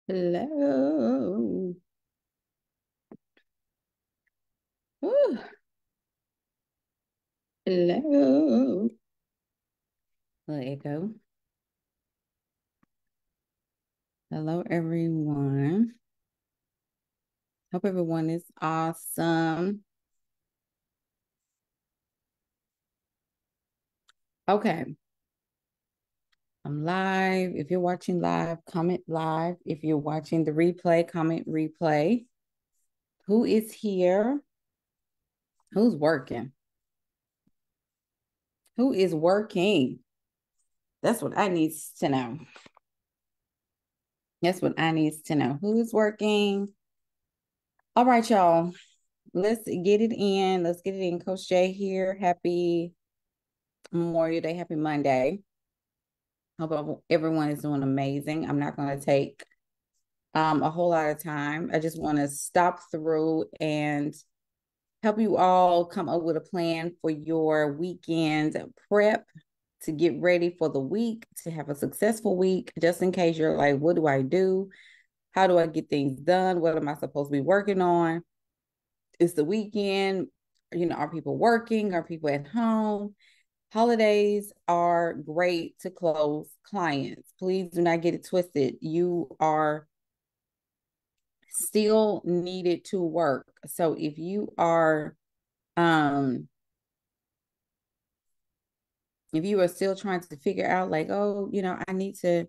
Hello. Ooh, hello. Little echo. Hello, everyone. Hope everyone is awesome. Okay, I'm live. If you're watching live, comment live. If you're watching the replay, comment replay. Who is here? Who's working? Who is working? That's what I need to know. That's what I need to know. Who's working? All right, y'all. Let's get it in. Let's get it in. Coach Jay here. Happy Memorial Day. Happy Monday. Hope everyone is doing amazing. I'm not going to take a whole lot of time. I just want to stop through and help you all come up with a plan for your weekend prep to get ready for the week, to have a successful week, just in case you're like, what do I do? How do I get things done? What am I supposed to be working on? It's the weekend. Are people working? Are people at home? Holidays are great to close clients. Please do not get it twisted. You are still needed to work. So um if you are still trying to figure out like, oh, I need to,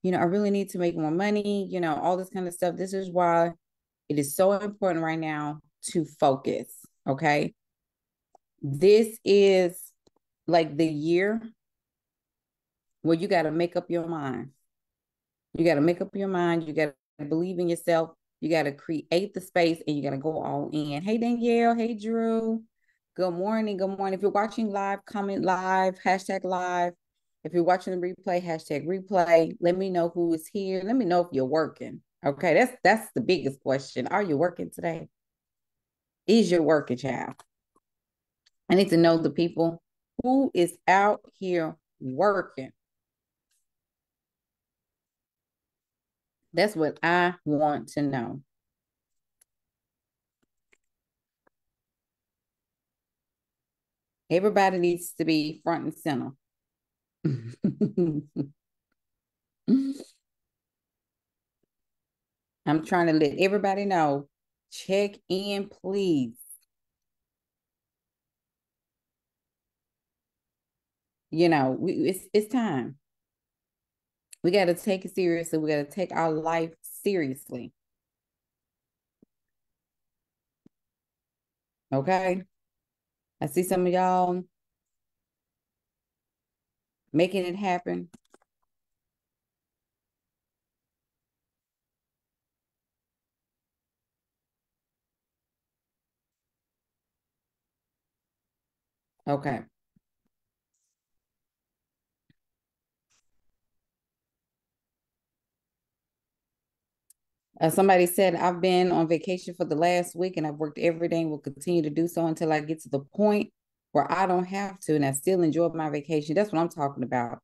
I really need to make more money, all this kind of stuff. This is why it is so important right now to focus. Okay. This is like the year where you got to make up your mind. You got to make up your mind. You got to believe in yourself. You got to create the space and you got to go all in. Hey, Danielle. Hey, Drew. Good morning. Good morning. If you're watching live, comment live, hashtag live. If you're watching the replay, hashtag replay. Let me know who is here. Let me know if you're working. Okay, that's the biggest question. Are you working today? Is your working, child? I need to know the people who is out here working. That's what I want to know. Everybody needs to be front and center. I'm trying to let everybody know. Check in, please. It's time. We got to take it seriously. We got to take our life seriously. Okay. I see some of y'all making it happen. Okay. Somebody said, I've been on vacation for the last week and I've worked every day and will continue to do so until I get to the point where I don't have to and I still enjoy my vacation. That's what I'm talking about.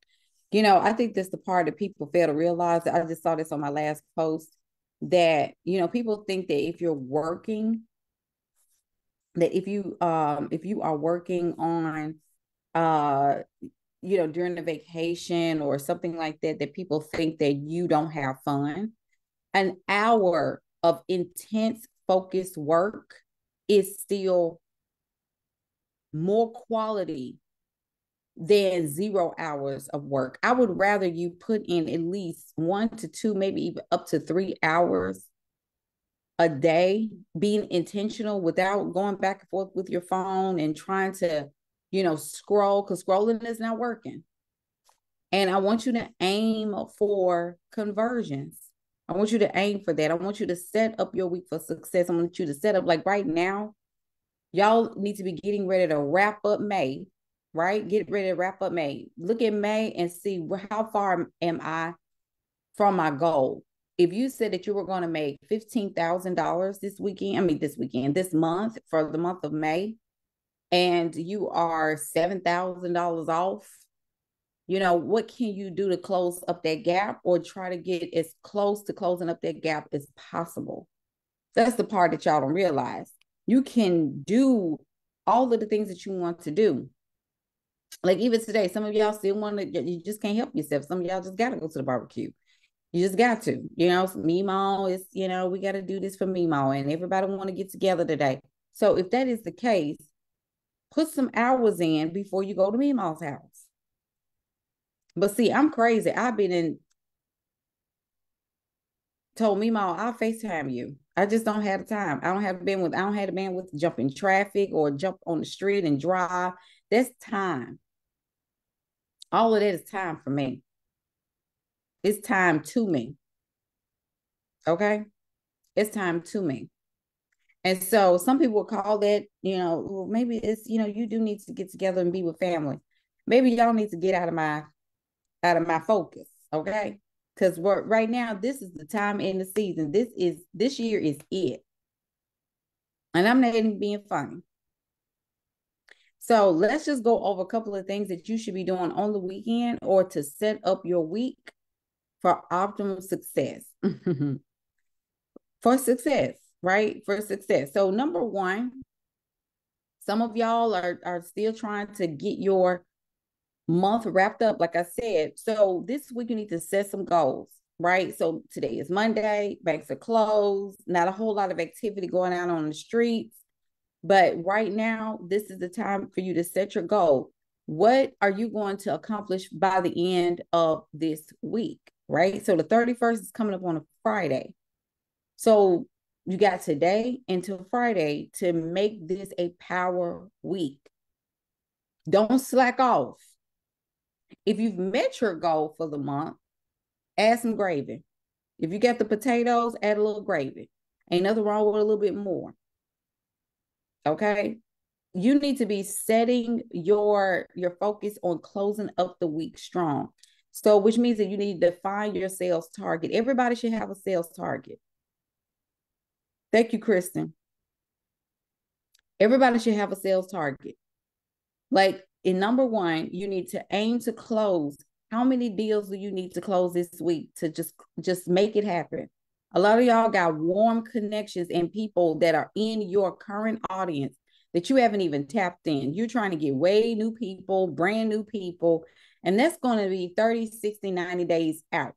I think that's the part that people fail to realize. I just saw this on my last post that, people think that if you're working, that if you are working on during the vacation or something like that, that people think that you don't have fun. An hour of intense focused work is still more quality than 0 hours of work. I would rather you put in at least 1 to 2, maybe even up to 3 hours a day, being intentional without going back and forth with your phone and trying to, scroll, because scrolling is not working. And I want you to aim for conversions. I want you to aim for that. I want you to set up your week for success. I want you to set up, like right now, y'all need to be getting ready to wrap up May, right? Get ready to wrap up May. Look at May and see how far am I from my goal. If you said that you were going to make $15,000 this month for the month of May, and you are $7,000 off, What can you do to close up that gap or try to get as close to closing up that gap as possible? That's the part that y'all don't realize. You can do all of the things that you want to do. Like even today, some of y'all still want to, you just can't help yourself. Some of y'all just got to go to the barbecue. You just got to, Mimo is, we got to do this for Mimo and everybody want to get together today. So if that is the case, put some hours in before you go to Mimo's house. But see, I'm crazy. I've been told Mimo, I'll FaceTime you. I just don't have the time. I don't have the bandwidth to jump in traffic or jump on the street and drive. That's time. All of that is time for me. It's time to me. Okay? It's time to me. And so some people will call that, well, maybe it's, you do need to get together and be with family. Maybe y'all need to get out of my focus. Okay? Because right now, this is the time in the season. This year is it. And I'm not even being funny. So let's just go over a couple of things that you should be doing on the weekend or to set up your week for optimal success. For success, right? For success. So number one, some of y'all are still trying to get your month wrapped up, like I said. So this week you need to set some goals, right? So today is Monday, banks are closed, not a whole lot of activity going out on the streets. But right now, this is the time for you to set your goal. What are you going to accomplish by the end of this week, right? So the 31st is coming up on a Friday. So you got today until Friday to make this a power week. Don't slack off. If you've met your goal for the month, add some gravy. If you got the potatoes, add a little gravy. Ain't nothing wrong with a little bit more. Okay? You need to be setting your focus on closing up the week strong. So, which means that you need to define your sales target. Everybody should have a sales target. Thank you, Kristen. Everybody should have a sales target. Like in number one, you need to aim to close. How many deals do you need to close this week to just make it happen? A lot of y'all got warm connections and people that are in your current audience that you haven't even tapped in. You're trying to get way new people, brand new people, and that's going to be 30, 60, 90 days out.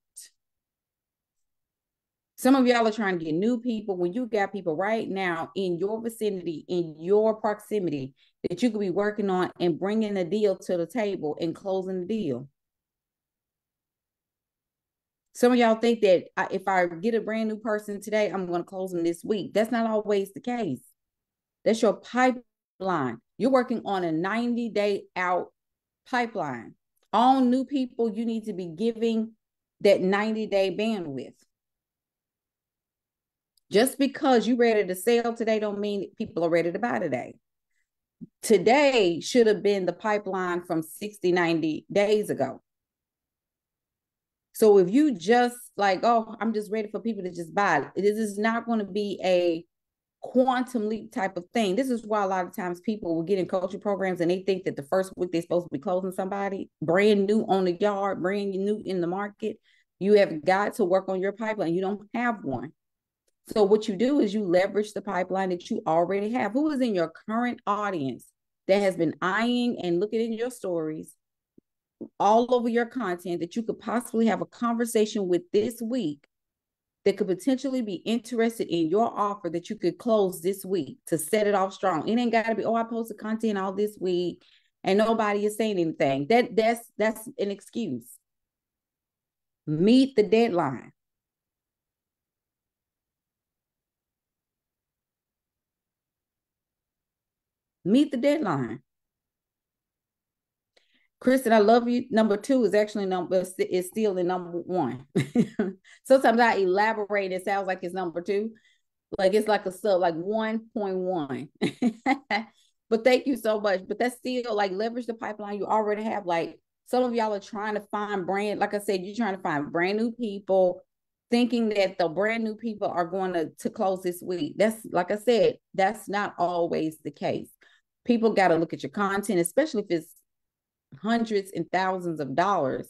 Some of y'all are trying to get new people when you got people right now in your vicinity, in your proximity, that you could be working on and bringing a deal to the table and closing the deal. Some of y'all think that if I get a brand new person today, I'm going to close them this week. That's not always the case. That's your pipeline. You're working on a 90-day out pipeline. All new people, you need to be giving that 90-day bandwidth. Just because you're ready to sell today don't mean people are ready to buy today. Today should have been the pipeline from 60, 90 days ago. So if you just like, oh, I'm just ready for people to just buy, this is not going to be a quantum leap type of thing. This is why a lot of times people will get in coaching programs and they think that the first week they're supposed to be closing somebody brand new on the yard, brand new in the market. You have got to work on your pipeline. You don't have one. So what you do is you leverage the pipeline that you already have. Who is in your current audience that has been eyeing and looking in your stories, all over your content, that you could possibly have a conversation with this week that could potentially be interested in your offer that you could close this week to set it off strong. It ain't got to be, oh, I posted content all this week and nobody is saying anything. That's an excuse. Meet the deadline. Meet the deadline. Kristen, I love you. Number two is actually is still in number one. Sometimes I elaborate. It sounds like it's number two. Like it's like a sub, like 1.1. But thank you so much. But that's still like leverage the pipeline you already have. Like some of y'all are trying to find brand, like I said, you're trying to find brand new people, thinking that the brand new people are going to close this week. That's, like I said, that's not always the case. People got to look at your content, especially if it's hundreds and thousands of dollars,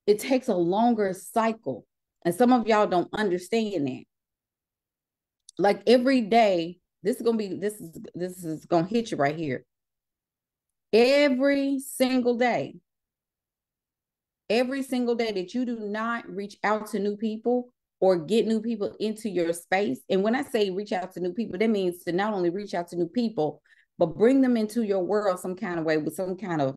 it takes a longer cycle. And some of y'all don't understand that. Like every day, this is gonna hit you right here. Every single day that you do not reach out to new people or get new people into your space. And when I say reach out to new people, that means to not only reach out to new people, but bring them into your world some kind of way with some kind of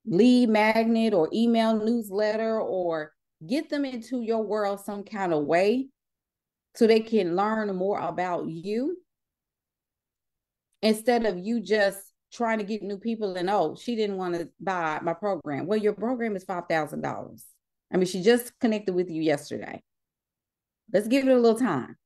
lead magnet or email newsletter, or get them into your world some kind of way so they can learn more about you, instead of you just trying to get new people and, oh, she didn't want to buy my program. Well, your program is $5,000. I mean, she just connected with you yesterday. Let's give it a little time.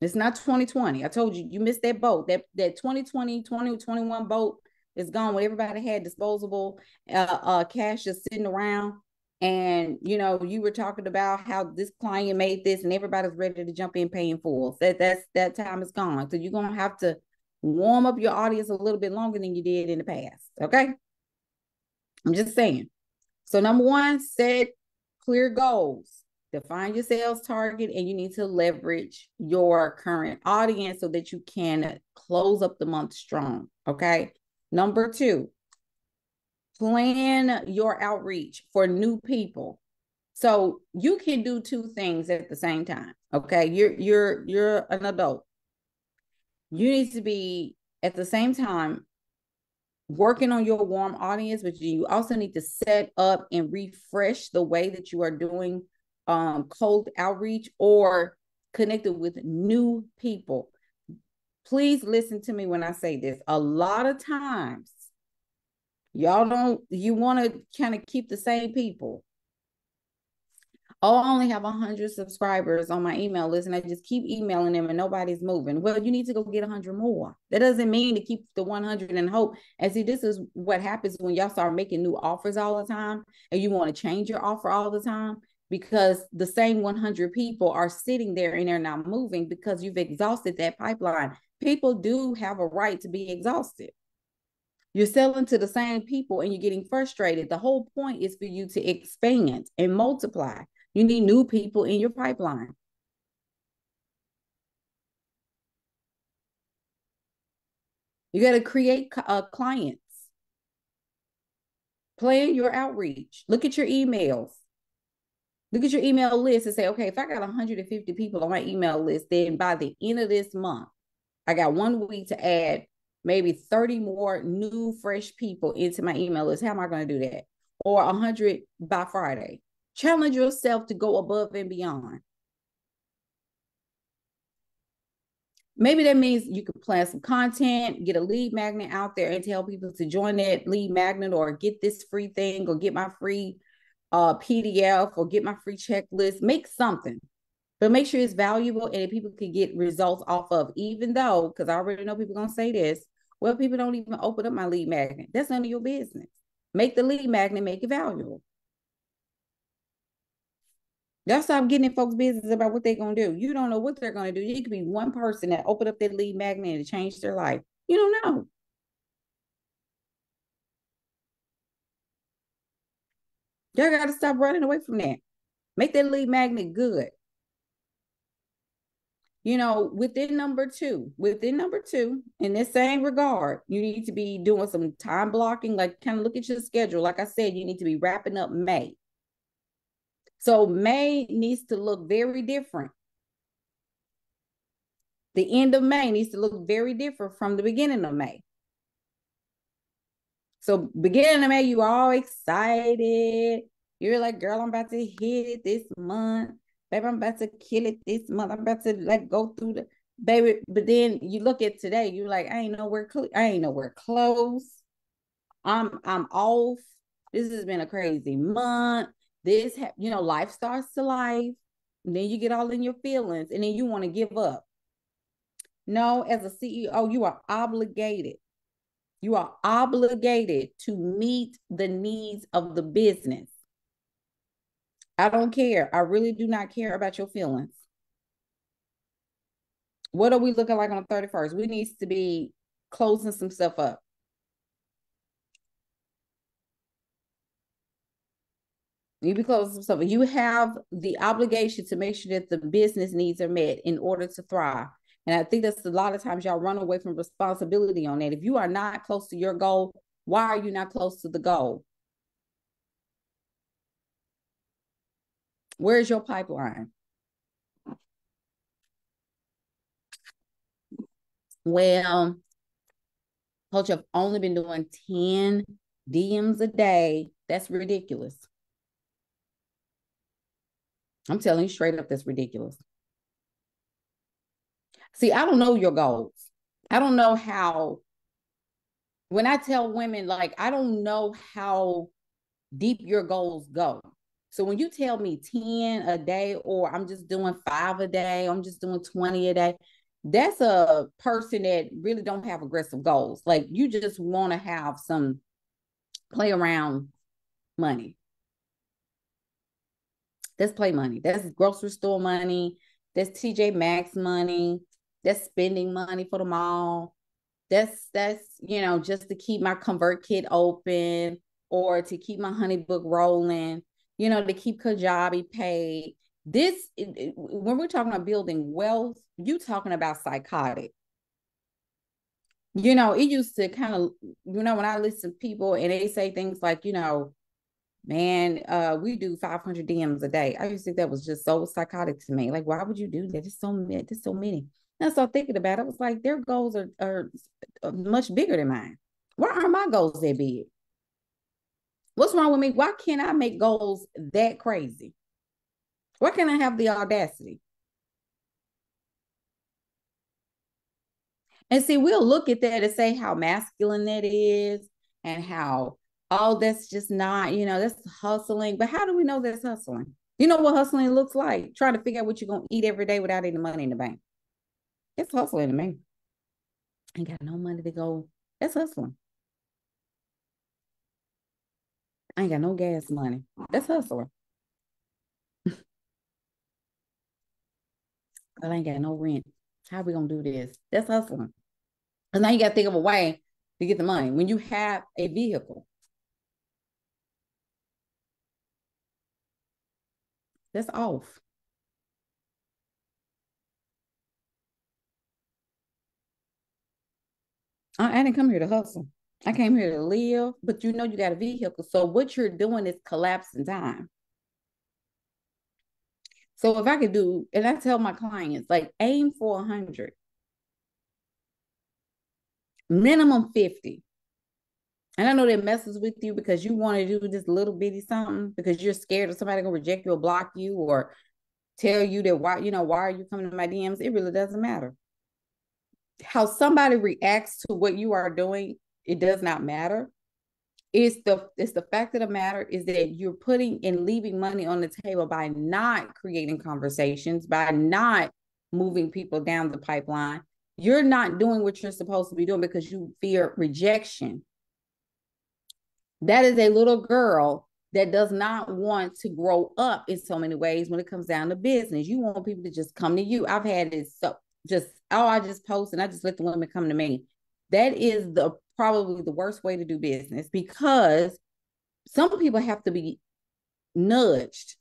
It's not 2020. I told you, you missed that boat. That 2020, 2021 boat is gone, when everybody had disposable cash just sitting around. And, you know, you were talking about how this client made this and everybody's ready to jump in paying full. That time is gone. So you're going to have to warm up your audience a little bit longer than you did in the past. Okay. I'm just saying. So number one, set clear goals. Define your sales target, and you need to leverage your current audience so that you can close up the month strong. Okay. Number two, plan your outreach for new people. So you can do two things at the same time. Okay. You're an adult. You need to be at the same time working on your warm audience, but you also need to set up and refresh the way that you are doing cold outreach or connected with new people. Please listen to me when I say this. A lot of times, you want to kind of keep the same people. Oh, I only have 100 subscribers on my email list and I just keep emailing them and nobody's moving. Well, you need to go get 100 more. That doesn't mean to keep the 100 and hope. And see, this is what happens when y'all start making new offers all the time and you want to change your offer all the time, because the same 100 people are sitting there and they're not moving because you've exhausted that pipeline. People do have a right to be exhausted. You're selling to the same people and you're getting frustrated. The whole point is for you to expand and multiply. You need new people in your pipeline. You got to create clients. Plan your outreach. Look at your emails. Look at your email list and say, okay, if I got 150 people on my email list, then by the end of this month, I got 1 week to add maybe 30 more new, fresh people into my email list. How am I going to do that? Or 100 by Friday. Challenge yourself to go above and beyond. Maybe that means you could plan some content, get a lead magnet out there and tell people to join that lead magnet or get this free thing or get my free PDF or get my free checklist. Make something, but make sure it's valuable and people can get results off of, even though, because I already know people are going to say this, well, people don't even open up my lead magnet. That's none of your business. Make the lead magnet, make it valuable. Y'all stop getting in folks' business about what they're going to do. You don't know what they're going to do. It could be one person that opened up that lead magnet and changed their life. You don't know. Y'all got to stop running away from that. Make that lead magnet good. You know, within number two, in this same regard, you need to be doing some time blocking, like kind of look at your schedule. Like I said, you need to be wrapping up May. So May needs to look very different. The end of May needs to look very different from the beginning of May. So beginning of May, you are all excited. You're like, girl, I'm about to hit it this month. Baby, I'm about to kill it this month. I'm about to like go through the baby. But then you look at today, you're like, I ain't nowhere close. I'm off. This has been a crazy month. Life starts to life. And then you get all in your feelings and then you want to give up. No, as a CEO, you are obligated. You are obligated to meet the needs of the business. I don't care. I really do not care about your feelings. What are we looking like on the 31st? We need to be closing some stuff up. You be close to something. You have the obligation to make sure that the business needs are met in order to thrive. And I think that's a lot of times y'all run away from responsibility on that. If you are not close to your goal, why are you not close to the goal? Where's your pipeline? Well, coach, I've only been doing 10 DMs a day. That's ridiculous. I'm telling you straight up, that's ridiculous. See, I don't know your goals. I don't know how, when I tell women, like, I don't know how deep your goals go. So when you tell me 10 a day, or I'm just doing 5 a day, I'm just doing 20 a day, that's a person that really don't have aggressive goals. Like, you just want to have some play around money. That's play money. That's grocery store money. That's TJ Maxx money. That's spending money for the mall. That's just to keep my convert kit open, or to keep my honeybook rolling, to keep Kajabi paid. When we're talking about building wealth, you talking about psychotic. It used to kind of, when I listen to people and they say things like, man, we do 500 DMs a day. I used to think that was just so psychotic to me. Like, why would you do that? There's so many. And I started thinking about it. I was like, their goals are much bigger than mine. Why aren't my goals that big? What's wrong with me? Why can't I make goals that crazy? Why can't I have the audacity? And see, we'll look at that and say how masculine that is, and how, oh, that's just not, that's hustling. But how do we know that's hustling? You know what hustling looks like? Trying to figure out what you're going to eat every day without any money in the bank. It's hustling to me. Ain't got no money to go. That's hustling. I ain't got no gas money. That's hustling. I ain't got no rent. How we going to do this? That's hustling. And now you got to think of a way to get the money. When you have a vehicle, that's off. I didn't come here to hustle. I came here to live, but you got a vehicle. So what you're doing is collapsing time. So if I could do, and I tell my clients, like, aim for 100, minimum 50. And I know that messes with you because you want to do this little bitty something because you're scared of somebody gonna reject you or block you or tell you that why are you coming to my DMs? It really doesn't matter. How somebody reacts to what you are doing, it does not matter. It's the fact of the matter is that you're putting and leaving money on the table by not creating conversations, by not moving people down the pipeline. You're not doing what you're supposed to be doing because you fear rejection. That is a little girl that does not want to grow up in so many ways when it comes down to business. You want people to just come to you. I've had it so just, oh, I just post and I just let the women come to me. That is probably the worst way to do business, because some people have to be nudged.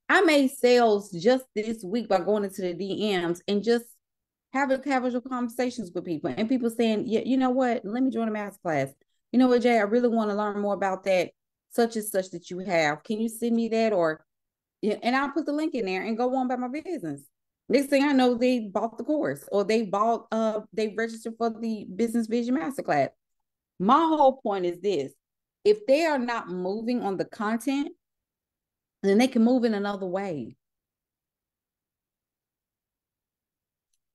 I made sales just this week by going into the DMs and just having casual conversations with people, and people saying, yeah, you know what, let me join a math class. You know what, Jay, I really want to learn more about that such and such that you have. Can you send me that? Or, and I'll put the link in there and go on about my business. Next thing I know, they bought the course, or they registered for the Business Vision Masterclass. My whole point is this: if they are not moving on the content, then they can move in another way.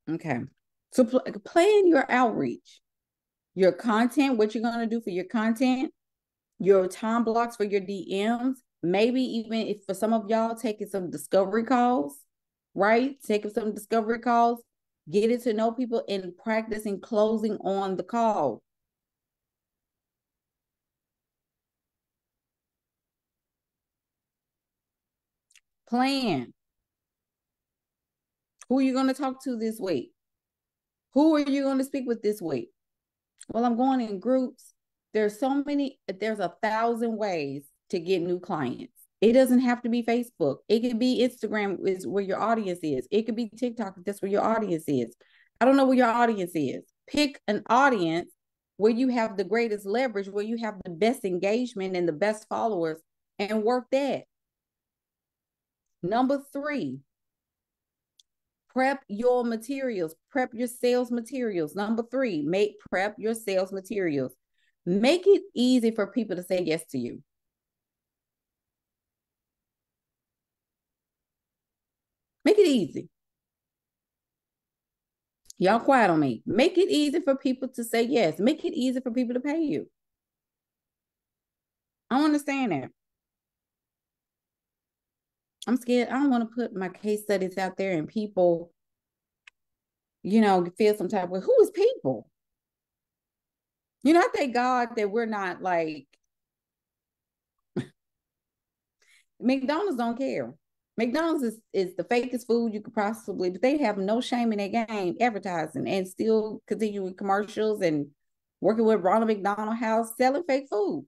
Okay. So plan your outreach, your content, what you're going to do for your content, your time blocks for your DMs, maybe even if for some of y'all taking some discovery calls, right? Taking some discovery calls, getting to know people and practicing closing on the call. Plan. Who are you going to talk to this week? Who are you going to speak with this week? Well, I'm going in groups. There's 1,000 ways to get new clients. It doesn't have to be Facebook. It could be Instagram is where your audience is. It could be TikTok if that's where your audience is. I don't know where your audience is. Pick an audience where you have the greatest leverage, where you have the best engagement and the best followers, and work that. Number 3, prep your materials. Prep your sales materials. Number 3, prep your sales materials. Make it easy for people to say yes to you. Make it easy. Y'all quiet on me. Make it easy for people to say yes. Make it easy for people to pay you. I don't understand that. I'm scared. I don't want to put my case studies out there and people, feel some type of way. Who is people? I thank God that we're not like McDonald's don't care. McDonald's is the fakest food you could possibly, but they have no shame in their game advertising and still continue with commercials and working with Ronald McDonald House selling fake food.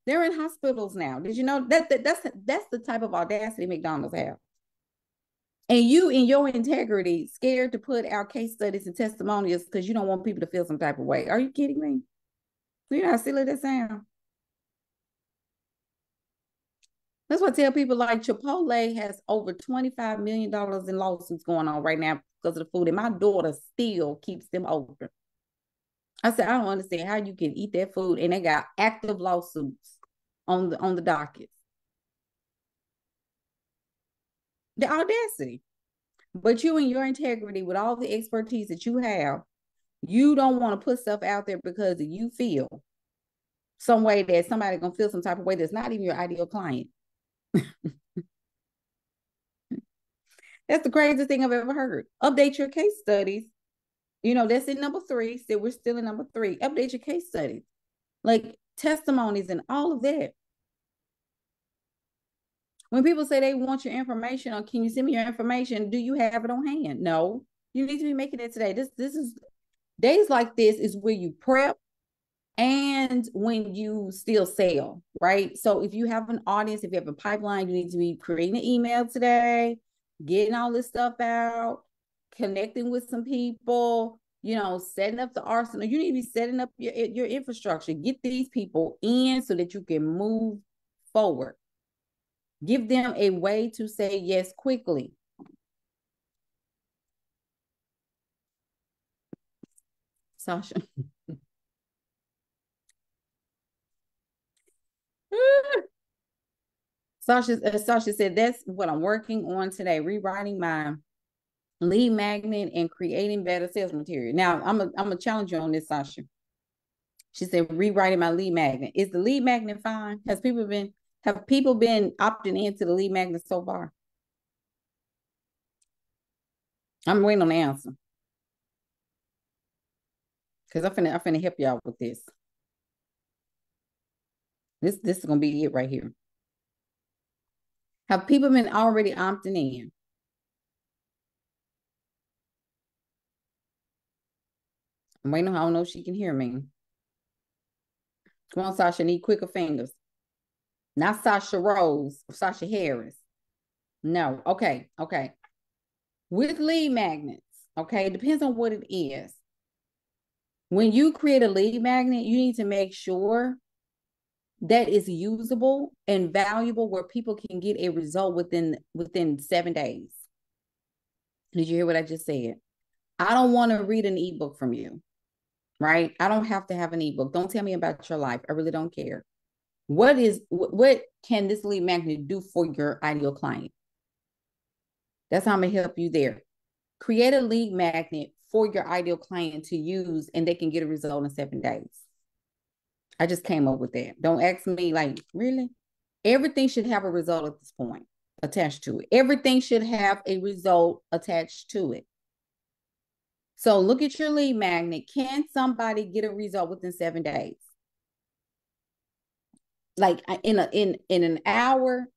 They're in hospitals now. Did you know that's the type of audacity McDonald's have? And you, in your integrity, scared to put out case studies and testimonials because you don't want people to feel some type of way. Are you kidding me? You know how silly that sounds? That's what I tell people, like Chipotle has over $25 million in lawsuits going on right now because of the food. And my daughter still keeps them open. I said, I don't understand how you can eat that food and they got active lawsuits on the docket. The audacity. But you and your integrity, with all the expertise that you have, you don't want to put stuff out there because you feel some way that somebody gonna feel some type of way that's not even your ideal client. That's the craziest thing I've ever heard. Update your case studies. That's in number 3. So we're still in number 3. Update your case studies, like testimonies and all of that. When people say they want your information, or can you send me your information? Do you have it on hand? No. You need to be making it today. This is days like this is where you prep and when you still sell, right? So if you have an audience, if you have a pipeline, you need to be creating an email today, getting all this stuff out, connecting with some people, setting up the arsenal. You need to be setting up your infrastructure. Get these people in so that you can move forward. Give them a way to say yes quickly. Sasha. Sasha said, that's what I'm working on today, rewriting my lead magnet and creating better sales material. Now, I'm a challenge you on this, Sasha. She said, rewriting my lead magnet. Is the lead magnet fine? Have people been opting into the lead magnet so far? I'm waiting on the answer. Because I'm finna help y'all with this. This is gonna be it right here. Have people been already opting in? I'm waiting on her. I don't know if she can hear me. Come on, Sasha, need quicker fingers. Not Sasha Rose or Sasha Harris. No. Okay. With lead magnets, okay, it depends on what it is. When you create a lead magnet, you need to make sure that is usable and valuable where people can get a result within 7 days. Did you hear what I just said? I don't want to read an ebook from you, right? I don't have to have an ebook. Don't tell me about your life. I really don't care. What can this lead magnet do for your ideal client? That's how I'm gonna help you there. Create a lead magnet for your ideal client to use, and they can get a result in 7 days. I just came up with that. Don't ask me like, really? Everything should have a result at this point attached to it. Everything should have a result attached to it. So look at your lead magnet. Can somebody get a result within 7 days? Like in an hour,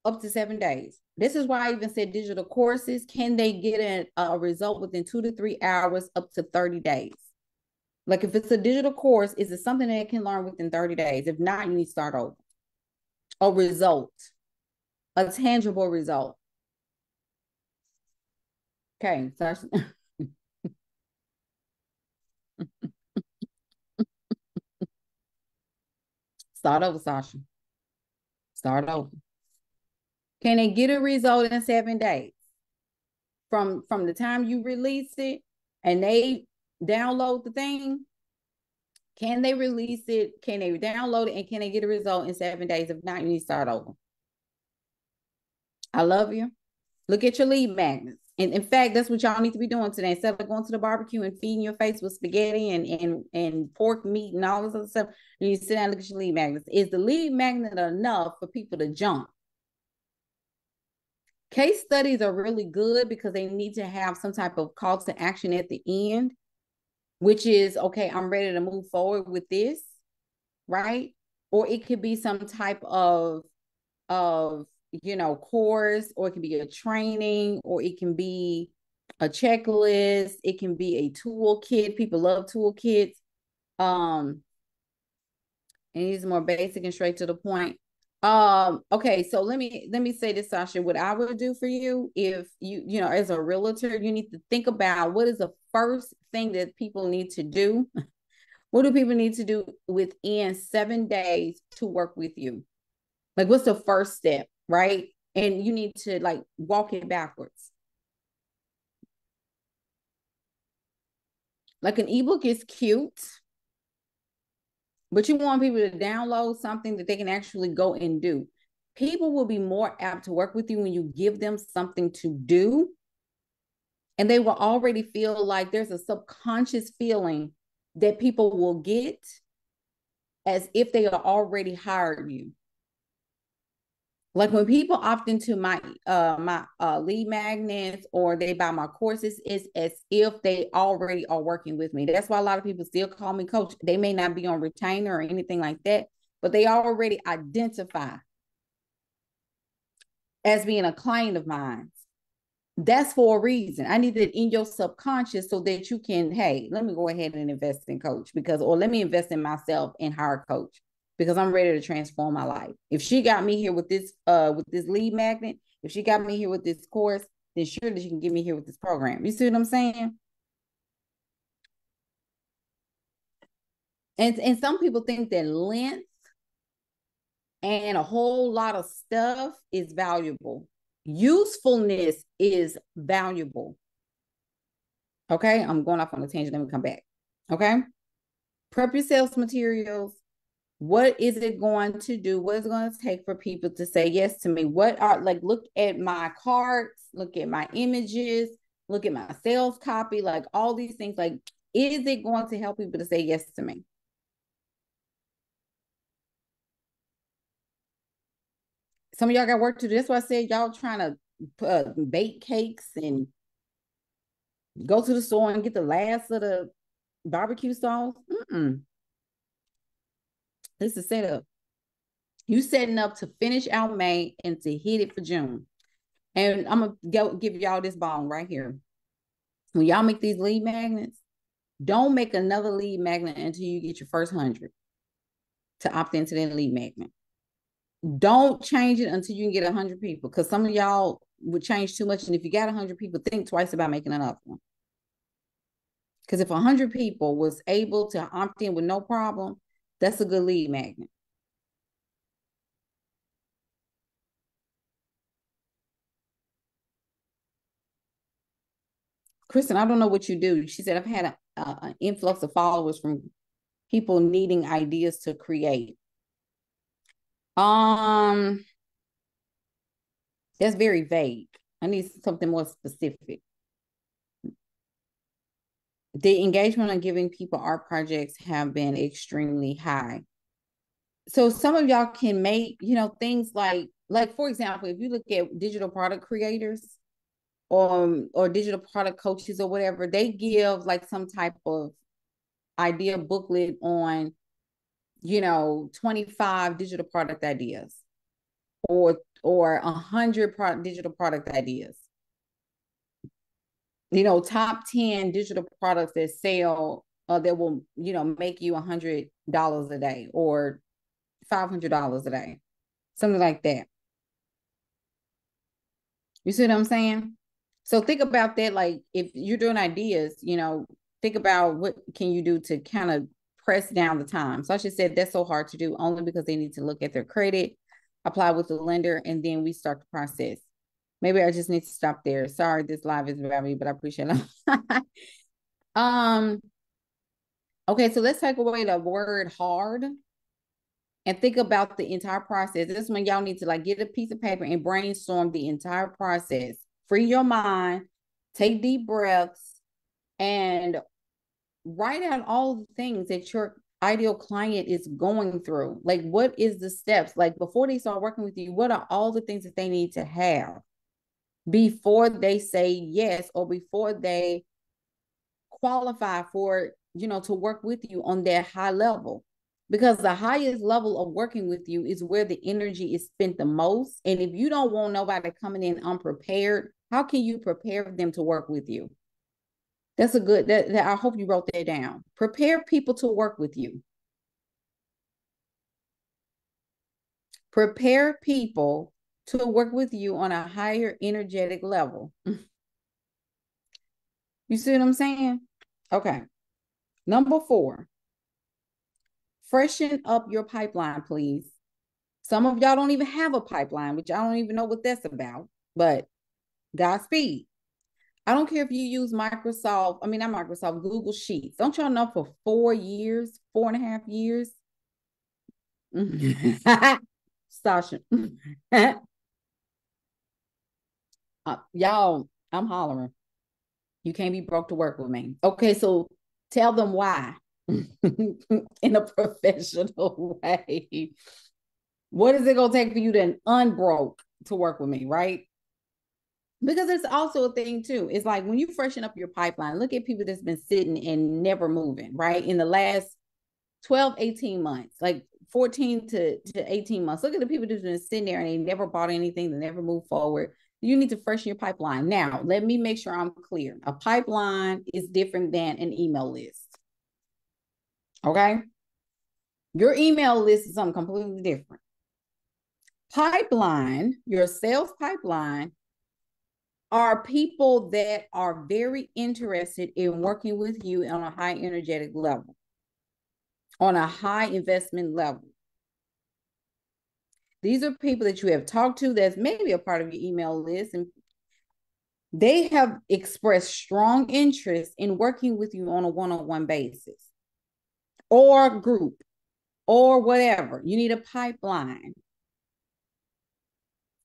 up to 7 days. This is why I even said digital courses. Can they get a result within 2 to 3 hours, up to 30 days? Like if it's a digital course, is it something that they can learn within 30 days? If not, you need to start over. A result, a tangible result. Okay, so start over, Sasha. Start over. Can they get a result in 7 days from the time you release it and they download the thing? Can they release it? Can they download it? And can they get a result in 7 days? If not, you need to start over. I love you. Look at your lead magnets. And in fact, that's what y'all need to be doing today. Instead of going to the barbecue and feeding your face with spaghetti and pork meat and all this other stuff, you need to sit down and look at your lead magnets. Is the lead magnet enough for people to jump? Case studies are really good because they need to have some type of call to action at the end, which is, okay, I'm ready to move forward with this, right? Or it could be some type of course, or it can be a training, or it can be a checklist, it can be a toolkit. People love toolkits. And these are more basic and straight to the point. Okay, so let me say this, Sasha. What I would do for you, if you know, as a realtor, you need to think about what is the first thing that people need to do. What do people need to do within 7 days to work with you? Like, what's the first step, right? And you need to like walk it backwards. Like an ebook is cute, but you want people to download something that they can actually go and do. People will be more apt to work with you when you give them something to do. And they will already feel like there's a subconscious feeling that people will get as if they are already hired you. Like when people opt into my lead magnets or they buy my courses, it's as if they already are working with me. That's why a lot of people still call me coach. They may not be on retainer or anything like that, but they already identify as being a client of mine. That's for a reason. I need it in your subconscious so that you can, hey, let me go ahead and invest in coach or let me invest in myself and hire a coach because I'm ready to transform my life. If she got me here with this lead magnet, if she got me here with this course, then surely she can get me here with this program. You see what I'm saying? And some people think that length and a whole lot of stuff is valuable. Usefulness is valuable. Okay, I'm going off on a tangent. Let me come back. Okay, prep your sales materials. What is it going to do? What is it going to take for people to say yes to me? What are, like, look at my cards, look at my images, look at my sales copy, like all these things. Like, is it going to help people to say yes to me? Some of y'all got work to do. That's why I said y'all trying to bake cakes and go to the store and get the last of the barbecue sauce. This is set up. You setting up to finish out May and to hit it for June. And I'm gonna give y'all this bone right here. When y'all make these lead magnets, don't make another lead magnet until you get your first 100 to opt into that lead magnet. Don't change it until you can get 100 people, because some of y'all would change too much. And if you got 100 people, think twice about making another one. Because if 100 people was able to opt in with no problem, that's a good lead magnet. Kristen, I don't know what you do. She said, I've had an influx of followers from people needing ideas to create. That's very vague. I need something more specific. The engagement on giving people art projects have been extremely high. So some of y'all can make, things like for example, if you look at digital product creators or digital product coaches or whatever, they give like some type of idea booklet on 25 digital product ideas or 100 digital product ideas. Top 10 digital products that sell that will make you $100 a day or $500 a day. something like that. You see what I'm saying? So think about that. Like if you're doing ideas, think about what can you do to kind of press down the time. So I should say that's so hard to do only because they need to look at their credit, apply with the lender, and then we start the process. Maybe I just need to stop there. Sorry, this live is about me, but I appreciate it. um, okay, so let's take away the word hard and think about the entire process. This is when y'all need to like get a piece of paper and brainstorm the entire process. Free your mind, take deep breaths, and write out all the things that your ideal client is going through. Like, what is the steps? Like, before they start working with you, what are all the things that they need to have before they say yes, or before they qualify for, to work with you on that high level? Because the highest level of working with you is where the energy is spent the most. And if you don't want nobody coming in unprepared, how can you prepare them to work with you? That's a good, that I hope you wrote that down. Prepare people to work with you. Prepare people to work with you on a higher energetic level. You see what I'm saying? Okay. Number 4, freshen up your pipeline, please. Some of y'all don't even have a pipeline, which I don't even know what that's about, but Godspeed. I don't care if you use not Microsoft, Google Sheets. Don't y'all know for 4 years, 4.5 years? Sasha. Y'all, I'm hollering. You can't be broke to work with me. Okay, so tell them why in a professional way. What is it going to take for you to unbroke to work with me, right? Because it's also a thing too. It's like when you freshen up your pipeline, look at people that's been sitting and never moving, right? In the last 12, 18 months, like 14 to 18 months. Look at the people that's been sitting there and they never bought anything, they never moved forward. You need to freshen your pipeline. Now, let me make sure I'm clear. A pipeline is different than an email list. Okay? Your email list is something completely different. Pipeline, your sales pipeline, are people that are very interested in working with you on a high energetic level, on a high investment level. These are people that you have talked to that's maybe a part of your email list, and they have expressed strong interest in working with you on a one-on-one basis or group or whatever. You need a pipeline.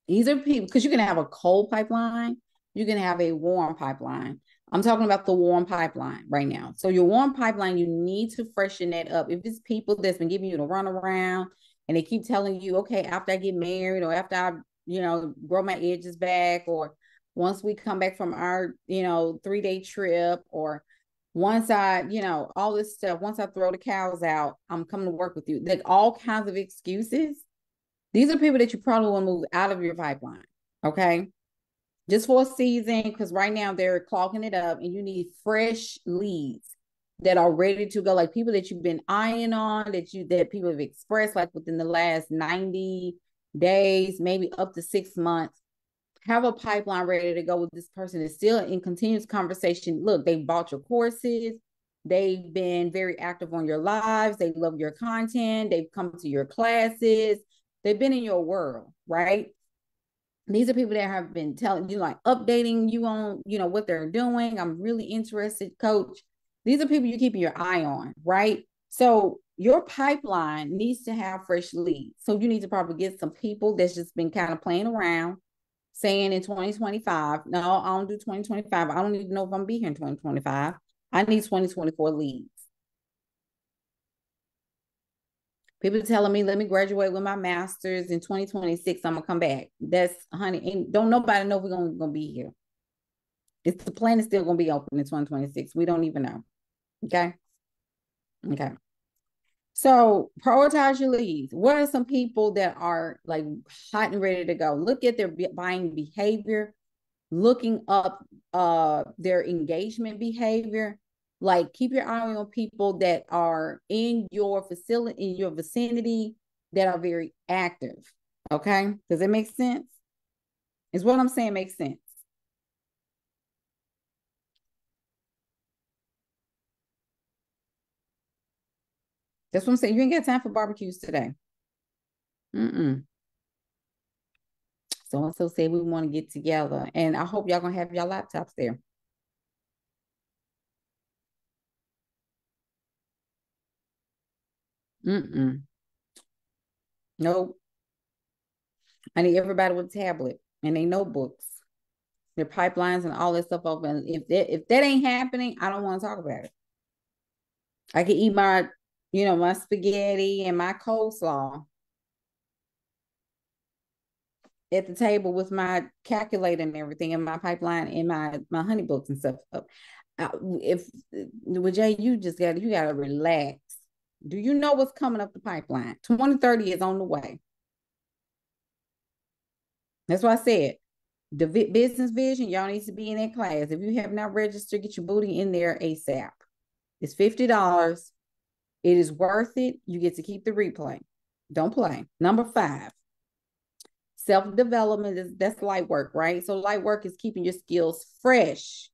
These are people, because you can have a cold pipeline, you can have a warm pipeline. I'm talking about the warm pipeline right now. So your warm pipeline, you need to freshen that up. If it's people that's been giving you the runaround and they keep telling you, okay, after I get married or after I, grow my edges back, or once we come back from our, 3-day trip, or once I, all this stuff, once I throw the cows out, I'm coming to work with you. Like all kinds of excuses. These are people that you probably want to move out of your pipeline. Okay. Just for a season, because right now they're clogging it up and you need fresh leads that are ready to go, like people that you've been eyeing on, that people have expressed like within the last 90 days, maybe up to 6 months. Have a pipeline ready to go with this person is still in continuous conversation. Look, they bought your courses. They've been very active on your lives. They love your content. They've come to your classes. They've been in your world, right? These are people that have been telling you, like updating you on, what they're doing. I'm really interested, coach. These are people you're keeping your eye on, right? So your pipeline needs to have fresh leads. So you need to probably get some people that's just been kind of playing around, saying in 2025, no, I don't do 2025. I don't even know if I'm gonna be here in 2025. I need 2024 leads. People telling me, let me graduate with my master's in 2026. I'm gonna come back. That's honey, ain't don't nobody know we're gonna be here. It's the planet still gonna be open in 2026. We don't even know. Okay. Okay. So prioritize your leads. What are some people that are like hot and ready to go? Look at their buying behavior, looking up their engagement behavior. Like keep your eye on people that are in your facility, in your vicinity, that are very active. Okay. Does it make sense? Is what I'm saying makes sense? That's what I'm saying. You ain't got time for barbecues today. Mm-mm. So and so said we want to get together, and I hope y'all gonna have your laptops there. Mm-mm. Nope. I need everybody with a tablet and they notebooks, their pipelines, and all that stuff open. If that ain't happening, I don't want to talk about it. I can eat my spaghetti and my coleslaw at the table with my calculator and everything, and my pipeline and my honey books and stuff. If with Jay, you gotta relax. Do you know what's coming up the pipeline? 2030 is on the way. That's why I said the business vision. Y'all need to be in that class. If you have not registered, get your booty in there ASAP. It's $50. It is worth it. You get to keep the replay. Don't play. Number 5, self-development that's light work, right? So light work is keeping your skills fresh,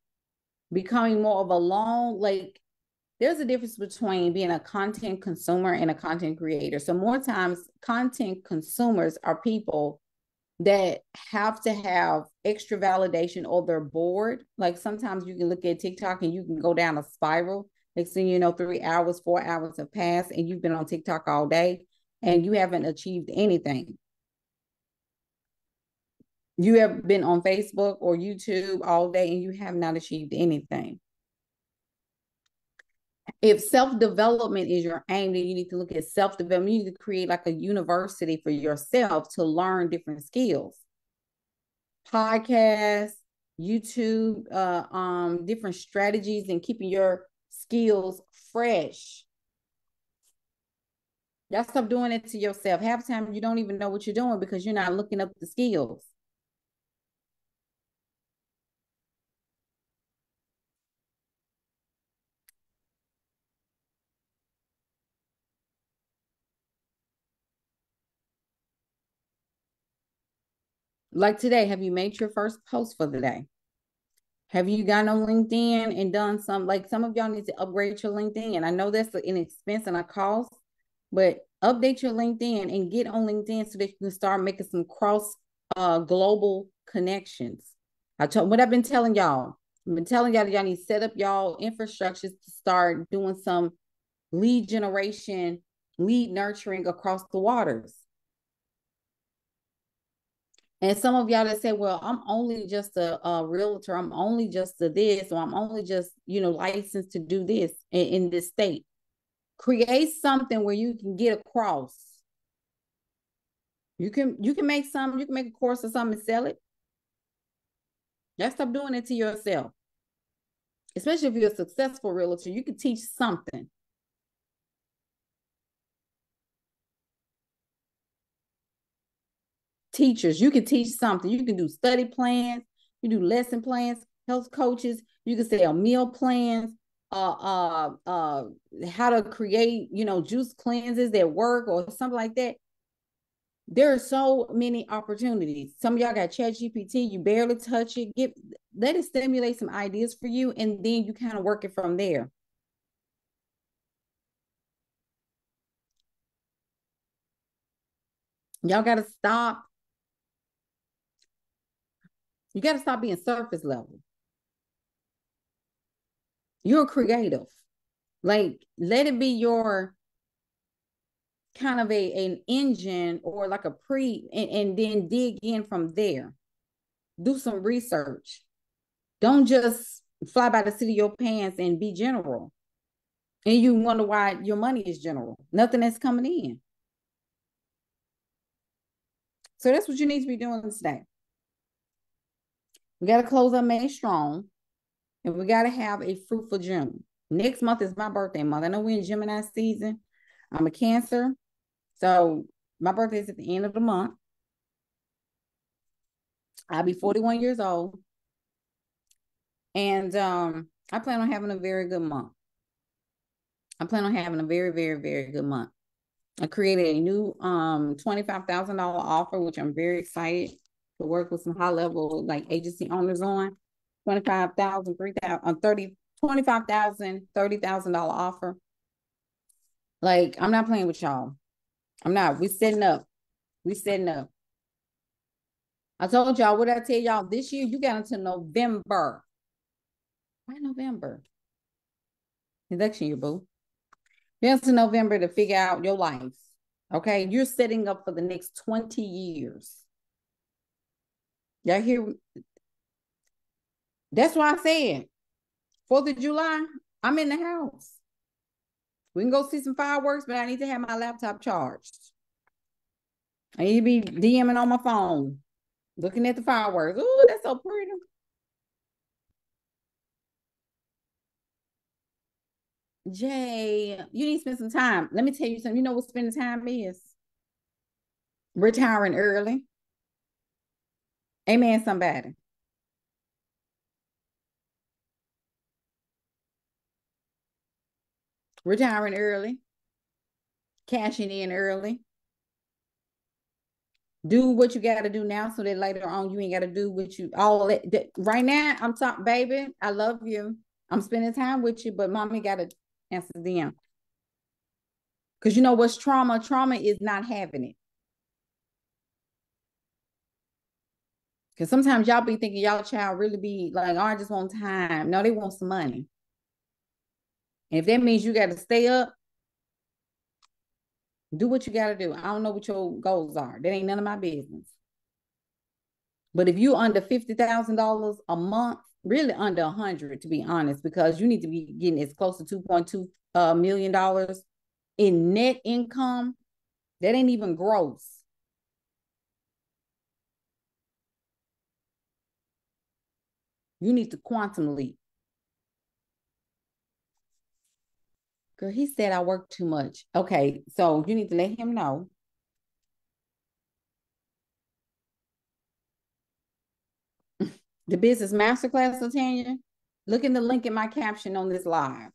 becoming more of a long, like there's a difference between being a content consumer and a content creator. So more times content consumers are people that have to have extra validation or they're bored. Like sometimes you can look at TikTok and you can go down a spiral. Next thing you know, 3 hours, 4 hours have passed and you've been on TikTok all day and you haven't achieved anything. You have been on Facebook or YouTube all day and you have not achieved anything. If self-development is your aim, then you need to look at self-development. You need to create like a university for yourself to learn different skills. Podcasts, YouTube, different strategies and keeping your skills fresh. Y'all stop doing it to yourself. Half the time you don't even know what you're doing because you're not looking up the skills. Like today, have you made your first post for the day? Have you gotten on LinkedIn and done some of y'all need to upgrade your LinkedIn? And I know that's an expense and a cost, but update your LinkedIn and get on LinkedIn so that you can start making some cross global connections. What I've been telling y'all. I've been telling y'all that y'all need to set up y'all infrastructures to start doing some lead generation, lead nurturing across the waters. And some of y'all that say, well, I'm only just a realtor, I'm only just a this, or I'm only just, licensed to do this in this state. Create something where you can get across. You can make you can make a course or something and sell it. Just stop doing it to yourself. Especially if you're a successful realtor, you can teach something. Teachers, you can teach something. You can do study plans, you do lesson plans, health coaches, you can sell meal plans, how to create, juice cleanses that work or something like that. There are so many opportunities. Some of y'all got Chat GPT, you barely touch it. Let it stimulate some ideas for you, and then you kind of work it from there. Y'all got to stop. You got to stop being surface level. You're creative. Like, let it be your kind of an engine or like a and then dig in from there. Do some research. Don't just fly by the seat of your pants and be general. And you wonder why your money is general. Nothing that's coming in. So that's what you need to be doing today. We got to close up May strong, and we got to have a fruitful June. Next month is my birthday month. I know we're in Gemini season. I'm a Cancer. So my birthday is at the end of the month. I'll be 41 years old. And I plan on having a very good month. I plan on having a very, very, very good month. I created a new $25,000 offer, which I'm very excited to work with some high level like agency owners on. 25,000, 3,000, 30, 25,000, $30,000 offer. Like, I'm not playing with y'all. I'm not. We setting up. We setting up. I told y'all, what did I tell y'all? This year, you got until November. Why November? Election year, boo. You got until November to figure out your life. Okay? You're setting up for the next 20 years. Y'all hear? That's why I said 4th of July, I'm in the house. We can go see some fireworks, but I need to have my laptop charged. I need to be DMing on my phone, looking at the fireworks. Oh, that's so pretty. Jay, you need to spend some time. Let me tell you something. You know what spending time is? Retiring early. Amen, somebody. Retiring early. Cashing in early. Do what you got to do now so that later on you ain't got to do what you all that. Right now, I'm talking, baby, I love you. I'm spending time with you, but mommy got to answer them. Because you know what's trauma? Trauma is not having it. Because sometimes y'all be thinking y'all child really be like, oh, I just want time. No, they want some money. And if that means you got to stay up, do what you got to do. I don't know what your goals are. That ain't none of my business. But if you under $50,000 a month, really under 100, to be honest, because you need to be getting as close to $2.2 million in net income, that ain't even gross. You need to quantum leap. Girl, he said I work too much. Okay, so you need to let him know. The business masterclass, Latanya, look in the link in my caption on this live.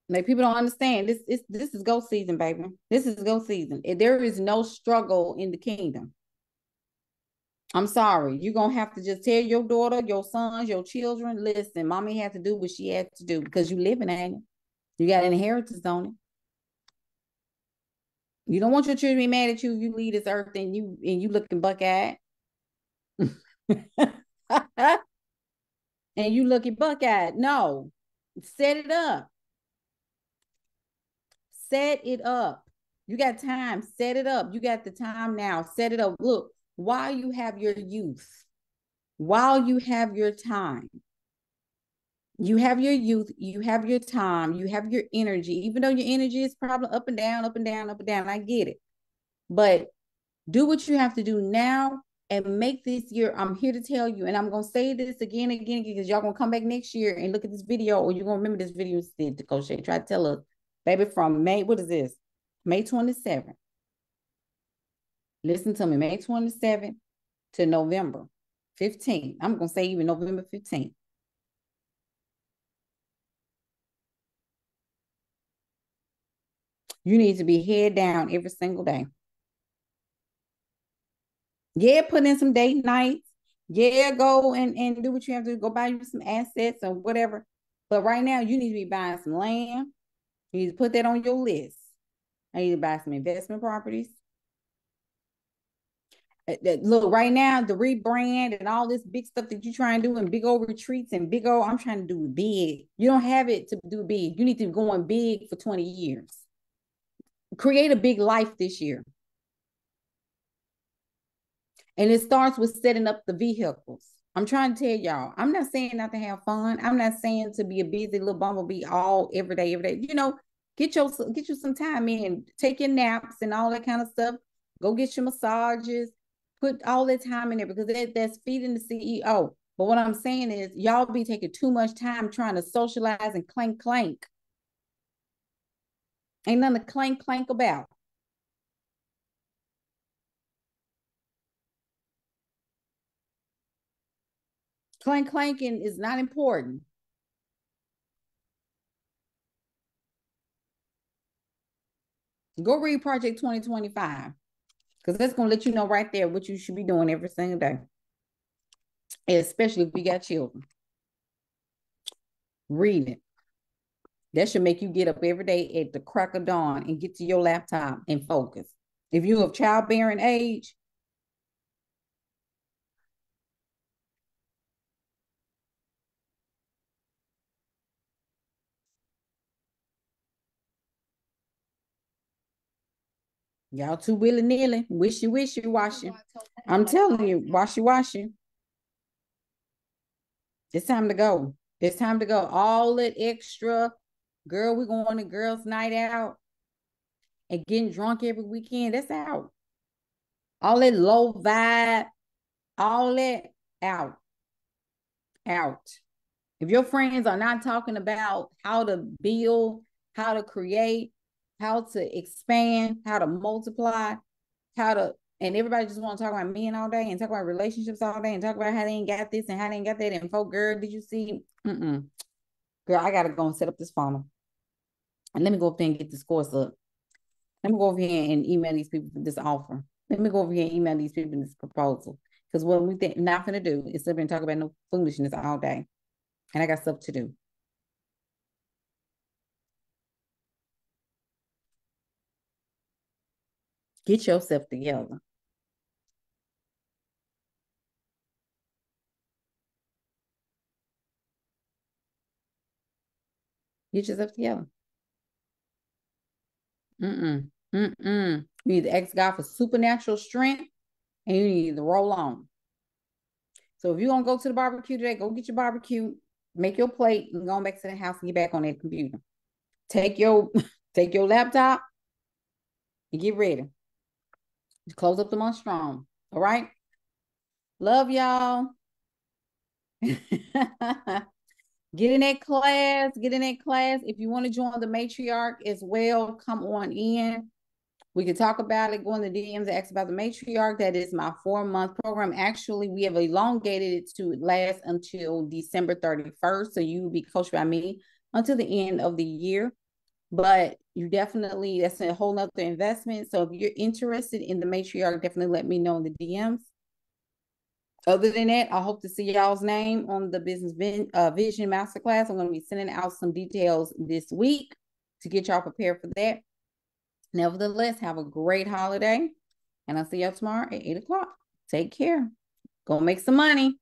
Like, people don't understand this is go season, baby. This is go season. There is no struggle in the kingdom. I'm sorry. You're gonna have to just tell your daughter, your sons, your children, listen, mommy had to do what she had to do because you living in it. You got an inheritance on it. You don't want your children to be mad at you. You leave this earth and you looking buck-eyed. And you looking buck-eyed. No, set it up. Set it up. You got time. Set it up. You got the time now. Set it up. Look, while you have your youth, while you have your time, you have your youth, you have your time, you have your energy, even though your energy is probably up and down, up and down, up and down. I get it. But do what you have to do now and make this year. I'm here to tell you, and I'm going to say this again and again because y'all going to come back next year and look at this video, or you're going to remember this video instead to Coach Shay. Try to tell us, baby, from May, what is this? May 27th. Listen to me, May 27th to November 15th. I'm going to say even November 15th. You need to be head down every single day. Yeah, put in some date nights. Yeah, go and do what you have to do. Go buy you some assets or whatever. But right now, you need to be buying some land. You need to put that on your list. I need to buy some investment properties. Look, right now, the rebrand and all this big stuff that you try and do and big old retreats and big old, I'm trying to do big. You don't have it to do big. You need to be going big for 20 years. Create a big life this year. And it starts with setting up the vehicles. I'm trying to tell y'all, I'm not saying not to have fun. I'm not saying to be a busy little bumblebee all every day, every day. You know, get you some time in, take your naps and all that kind of stuff. Go get your massages, put all that time in there because that's feeding the CEO. But what I'm saying is y'all be taking too much time trying to socialize and clank clank. Ain't nothing to clank clank about. Clank clanking is not important. Go read Project 2025 because that's going to let you know right there what you should be doing every single day, especially if you got children. Read it. That should make you get up every day at the crack of dawn and get to your laptop and focus. If you're of childbearing age, y'all too willy-nilly, wishy, washy. I'm telling you, washy. It's time to go. It's time to go. All that extra, girl, we're going to girls' night out and getting drunk every weekend. That's out. All that low vibe, all that out. Out. If your friends are not talking about how to build, how to create, how to expand, how to multiply, and everybody just want to talk about men all day and talk about relationships all day and talk about how they ain't got this and how they ain't got that. And folk, girl, did you see? Girl, I got to go and set up this funnel. And let me go up there and get this course up. Let me go over here and email these people this offer. Let me go over here and email these people this proposal. Because what we think not going to do is sit there and talk about no foolishness all day. And I got stuff to do. Get yourself together. Get yourself together. You need to ask God for supernatural strength and you need to roll on. So if you're going to go to the barbecue today, go get your barbecue, make your plate, and go back to the house and get back on that computer. Take your laptop and get ready. Close up the month strong. All right? Love y'all. Get in that class. If you want to join the matriarch as well, come on in. We can talk about it, go in the DMs, ask about the matriarch. That is my 4-month program. Actually, we have elongated it to last until December 31st. So you will be coached by me until the end of the year. But you definitely, that's a whole nother investment. So if you're interested in the matriarch, definitely let me know in the DMs. Other than that, I hope to see y'all's name on the business vision masterclass. I'm going to be sending out some details this week to get y'all prepared for that. Nevertheless, have a great holiday. And I'll see y'all tomorrow at 8 o'clock. Take care. Go make some money.